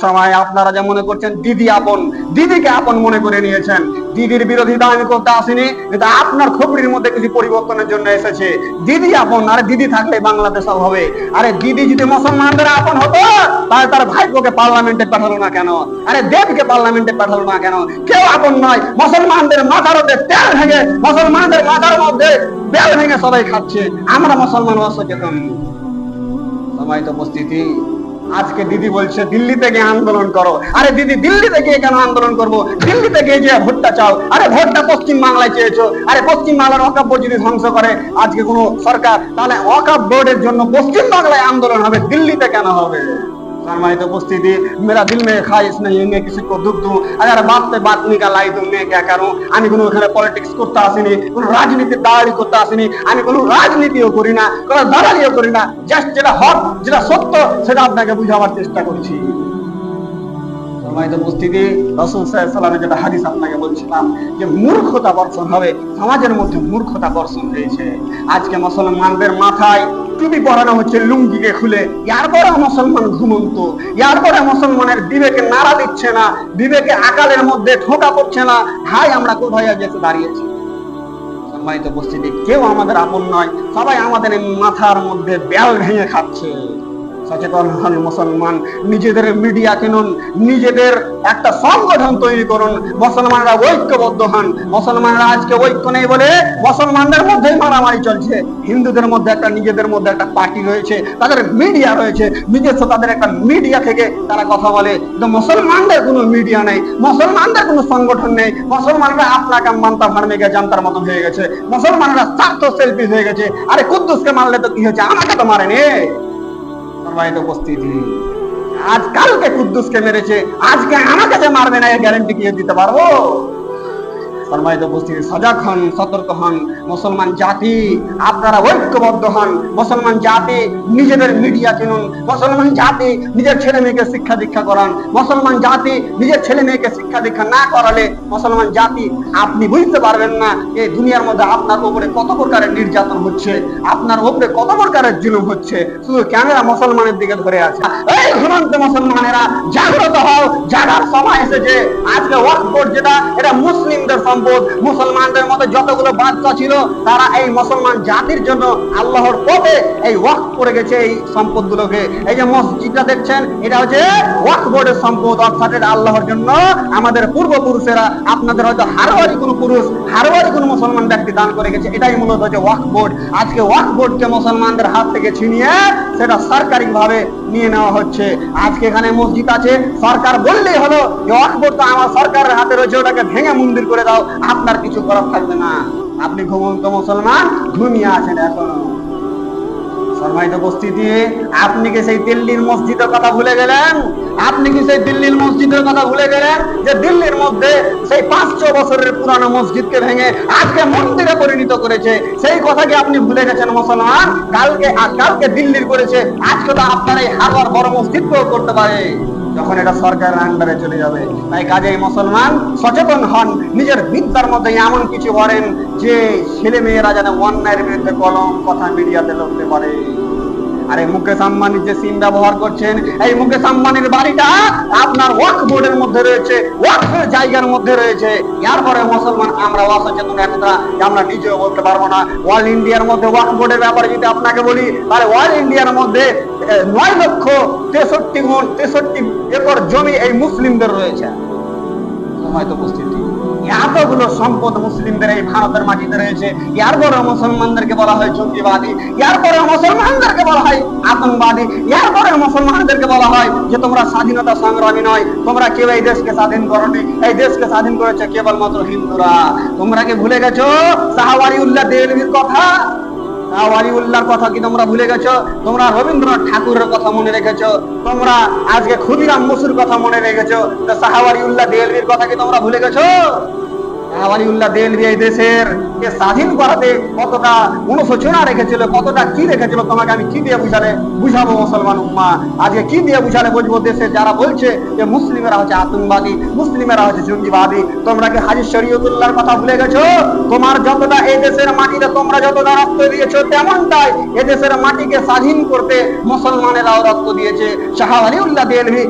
সময় আপনারা যা মনে করছেন দিদি আপন, দিদিকে আপন মনে করে নিয়েছেন। দিদির বিরোধিতা আমি করতে আসিনি, কিন্তু আপনার খবরের মধ্যে কিছু পরিবর্তনের জন্য এসেছে। দিদি আপন, আরে দিদি থাকলে বাংলাদেশ হবে। আরে দিদি যদি মুসলমানদের আপন হতো তাহলে তার ভাইপোকে পার্লামেন্টে পাঠালো না কেন? আরে দেবকে পার্লামেন্টে পাঠালো না কেন? কেউ আপন নয়। মুসলমানদের মাথার মধ্যে তেল ভেঙে, মুসলমানদের মাথার মধ্যে বেল ভেঙে সবাই খাচ্ছে। আমরা মুসলমান অসচেতন। সম্মানিত উপস্থিতি, আজকে দিদি বলছে দিল্লিতে গিয়ে আন্দোলন করো। আরে দিদি দিল্লিতে গিয়ে কেন আন্দোলন করবো? দিল্লিতে গিয়ে যে ভোটটা চাও। আরে ভোটটা পশ্চিম বাংলায় চেয়েছো। আরে পশ্চিম বাংলার ওয়াকফ বোর্ড যদি ধ্বংস করে আজকে কোনো সরকার, তাহলে ওয়াকফ বোর্ডের জন্য পশ্চিম বাংলায় আন্দোলন হবে, দিল্লিতে কেন হবে? সম্মানিত উপস্থিতি, मेरा दिल में ख्वाहिश नहीं है किसी को दुख दूं, अगर बात पे बात निकालाई तो मैं क्या करूं। আমি কোনো এখানে পলিটিক্স করতে আসিনি, কোনো রাজনীতির দালালি করতে আসিনি। আমি কোনো রাজনীতিও করি না, কোনো দালালিও করি না। জাস্ট যেটা হক, যেটা সত্য, সেটা আপনাকে বুঝাবার চেষ্টা করছি। সম্মানিত উপস্থিতি, রাসূল সাল্লাল্লাহু আলাইহি ওয়াসাল্লামের যেটা হাদিস আপনাকে বলছিলাম যে মূর্খতা বর্ষণ হবে, সমাজের মধ্যে মূর্খতা বর্ষণ হয়েছে। আজকে মুসলমানদের মাথায় টুপি পরানো হচ্ছে লুঙ্গিকে খুলে। এরপরে মুসলমান ঘুমন্ত, এরপরে মুসলমানের বিবেকে নাড়া দিচ্ছে না, বিবেকে আকালের মধ্যে ঠোকা পড়ছে না। হাই, আমরা কোথায় এসে দাঁড়িয়েছি? সম্মানিত উপস্থিতি, কেউ আমাদের আপন নয়, সবাই আমাদের মাথার মধ্যে বেল ভেঙে খাচ্ছে। সচেতন হন মুসলমান, নিজেদের মিডিয়া কিনুন, নিজেদের একটা সংগঠন তৈরি করুন, মুসলমানরা ঐক্যবদ্ধ হন। মুসলমানরা আজকে ঐক্য নেই বলে মুসলমানদের মধ্যেই মারামারি চলছে। হিন্দুদের মধ্যে একটা, নিজেদের মধ্যে একটা পার্টি রয়েছে, তাদের মিডিয়া রয়েছে, নিজস্ব তাদের একটা মিডিয়া থেকে তারা কথা বলে। কিন্তু মুসলমানদের কোনো মিডিয়া নেই, মুসলমানদের কোনো সংগঠন নেই। মুসলমানরা আপনাকে মানতা ভাড়মে গিয়ে জানতার মতন হয়ে গেছে। মুসলমানরা স্বার্থ সেলফি হয়ে গেছে। আরে কুদ্দুসকে মারলে তো কি হয়েছে, আমাকে তো মারেনি। সম্মানিত উপস্থিতি, আজ কালকে কুদ্দুসকে মেরেছে, আজকে আমাকে যে মারবে না এর গ্যারান্টি কি দিতে পারবো? সম্মানিত উপস্থিতি, সজাগ হন, সতর্ক হন। মুসলমান জাতি আপনারা ঐক্যবদ্ধ হন। মুসলমান জাতি নিজেদের মিডিয়া কিনুন। মুসলমান জাতি নিজের ছেলে মেয়েকে শিক্ষা দীক্ষা করান। মুসলমান জাতি নিজের ছেলে মেয়েকে শিক্ষা দীক্ষা না করালে মুসলমান জাতি আপনি বুঝতে পারবেন না এই দুনিয়ার মধ্যে আপনার উপরে কত প্রকারের নির্যাতন হচ্ছে, আপনার উপরে কত প্রকারের জুলুম হচ্ছে। শুধু ক্যামেরা মুসলমানের দিকে ধরে আছে। এই ঘুমন্ত মুসলমানেরা জাগ্রত হও, জাগার সময় এসেছে। আজকে ওয়াকফ বোর্ড যেটা, এটা মুসলিমদের সম্পদ। মুসলমানদের মধ্যে যতগুলো বাচ্চা ছিল তারা এই মুসলমান জাতির জন্য আল্লাহর পথে এই ওয়াকফ করে গেছে এই সম্পদগুলোকে। এই যে মসজিদটা দেখছেন, এটা হচ্ছে ওয়াকফ বোর্ডের সম্পদ, অর্থাৎ এটা আল্লাহর জন্য আমাদের পূর্বপুরুষেরা, আপনাদের হয়তো হারোয়ারি কোনো পুরুষ, হারোয়ারি কোনো মুসলমান ব্যক্তি দান করে গেছে। এটাই মূলত হচ্ছে ওয়াকফ বোর্ড। আজকে ওয়াকফ বোর্ডকে মুসলমানদের হাত থেকে ছিনিয়ে সেটা সরকারি ভাবে নিয়ে নেওয়া হচ্ছে। আজকে এখানে মসজিদ আছে, সরকার বললেই হলো যে ওয়াকফ বোর্ড তো আমার সরকারের হাতে রয়েছে, ওটাকে ভেঙে মন্দির করে দাও, আপনার কিছু করার থাকবে না। আপনি ঘুমন্ত মুসলমান, ঘুমিয়ে আছেন এখনো। সম্মানিত উপস্থিতি, আপনি কি সেই দিল্লির মসজিদের কথা ভুলে গেলেন? আপনি কি সেই দিল্লির মসজিদের কথা ভুলে গেলেন যে দিল্লির মধ্যে সেই 500 বছরের পুরানো মসজিদকে ভেঙে আজকে মন্দিরে পরিণত করেছে? সেই কথা কি আপনি ভুলে গেছেন মুসলমান? কালকে দিল্লির করেছে, আজকে তো আপনার এই হারবার বড় মসজিদকেও করতে পারে যখন এটা সরকারের আন্ডারে চলে যাবে। তাই কাজেই মুসলমান সচেতন হন, নিজের বিদ্যার মধ্যে এমন কিছু করেন যে ছেলে মেয়েরা যেন অন্যায়ের বিরুদ্ধে কলম কথা মিডিয়াতে লড়তে পারে। আরে মুকেশ আম্বানি যে সিম ব্যবহার করছেন, এই মুকেশ আম্বানির বাড়িটা আপনার ওয়াকফ বোর্ডের মধ্যে রয়েছে, ওয়াকফের জায়গার মধ্যে রয়েছে। এরপরে মুসলমান আমরা অসচেতন এতটা যে আমরা নিজেও বলতে পারবো না। অল ইন্ডিয়ার মধ্যে ওয়াকফ বোর্ডের ব্যাপারে যদি আপনাকে বলি, তাহলে অল ইন্ডিয়ার মধ্যে 9,63,63 একর জমি এই মুসলিমদের রয়েছে। সময় তো উপস্থিতি, এতগুলো সম্পদ মুসলিমদের এই ভারতের মাটিতে রয়েছে। এরপরে মুসলমানদেরকে বলা হয় জঙ্গিবাদী, এরপরে মুসলমানদেরকে বলা হয় আতঙ্কবাদী, এরপরে মুসলমানদেরকে বলা হয় যে তোমরা স্বাধীনতা সংগ্রামী নয়, তোমরা কেউ এই দেশকে স্বাধীন করনি, এই দেশকে স্বাধীন করেছে কেবলমাত্র হিন্দুরা। তোমরা কি ভুলে গেছো শাহ ওয়ালিউল্লাহ দেহলভির কথা? ওয়ালিউল্লাহর কথা কি তোমরা ভুলে গেছো? তোমরা রবীন্দ্রনাথ ঠাকুরের কথা মনে রেখেছো? তোমরা আজকে ক্ষুদিরাম বসুর কথা মনে রেখেছো? তো শাহ ওয়ালিউল্লাহ দেহলভির কথা কি তোমরা ভুলে গেছো? ওয়ালিউল্লাহ দেহলভি এই দেশের কে স্বাধীন করাতে কতটা অনুশোচনা রেখেছিল, কতটা কি রেখেছিল, তোমাকে আমি কি দিয়ে বুঝাবো মুসলমান উম্মাহ? আজকে কি দিয়ে বুঝালে বুঝবো? দেশে যারা বলছে যে মুসলিমেরা হচ্ছে আতঙ্কবাদী, মুসলিমেরা হচ্ছে জঙ্গিবাদী, তোমরা কি হাজী শরীয়তুল্লাহর কথা ভুলে গেছো? তোমার যতটা এই দেশের মাটিতে তোমরা যতটা রক্ত দিয়েছো, তেমনটাই এ দেশের মাটিকে স্বাধীন করতে মুসলমানেরাও রক্ত দিয়েছে। শাহ ওয়ালিউল্লাহ দেহলভি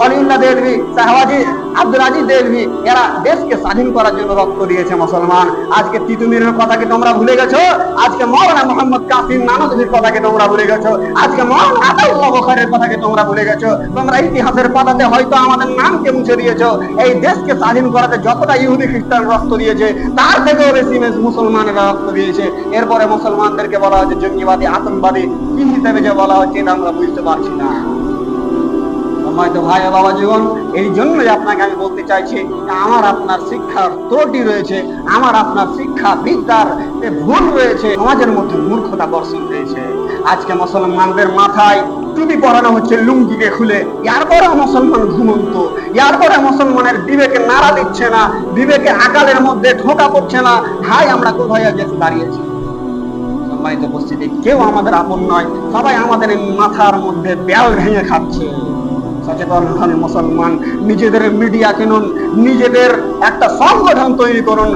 অলিউল্লাহ দেলভি, শাহবাজি, আব্দুল আজিজ দেলভি, এরা দেশকে স্বাধীন করার জন্য রক্ত দিয়েছে মুসলমান। আজকে তিতুমিরের কথাকে তোমরা ভুলে গেছো, আজকে মাওলানা মোহাম্মদ কাসিম নানভীর কথাকে তোমরা ভুলে গেছো, আজকে মাওলানা আতাউল্লাহ বুখারীর কথাকে তোমরা ভুলে গেছো। তোমরা ইতিহাসের পাতাতে হয়তো আমাদের নামকে মুছে দিয়েছো। এই দেশকে স্বাধীন করাতে যতটা ইহুদি খ্রিস্টান রক্ত দিয়েছে, তার থেকেও বেশি মুসলমানেরা রক্ত দিয়েছে। এরপরে মুসলমানদেরকে বলা হচ্ছে জঙ্গিবাদী, আতঙ্কবাদী, কি হিসেবে যে বলা হচ্ছে এটা আমরা বুঝতে পারছি না। হয়তো ভাই বাবা জীবন, এই জন্যই আপনাকে আমি বলতে চাইছি, আমার আপনার শিক্ষার ত্রুটি রয়েছে, আমার আপনার শিক্ষা বিদ্যার ভুল রয়েছে, সমাজের মধ্যে মূর্খতা বর্ষণ হয়েছে। আজকে মুসলমানদের মাথায় টুপি পরানো হচ্ছে লুঙ্গিকে খুলে, এরপরে মুসলমান ঘুমন্ত, এরপরে মুসলমানের বিবেকে নাড়া দিচ্ছে না, বিবেকে আকালের মধ্যে ঠোকা পড়ছে না। হাই আমরা কোথায় গেছে দাঁড়িয়েছি। সম্মানিত উপস্থিতি, কেউ আমাদের আপন নয়, সবাই আমাদের মাথার মধ্যে বেল ভেঙে খাচ্ছে। সচেতন হন মুসলমান, নিজেদের মিডিয়া কিনুন, নিজেদের একটা সংগঠন তৈরি করুন।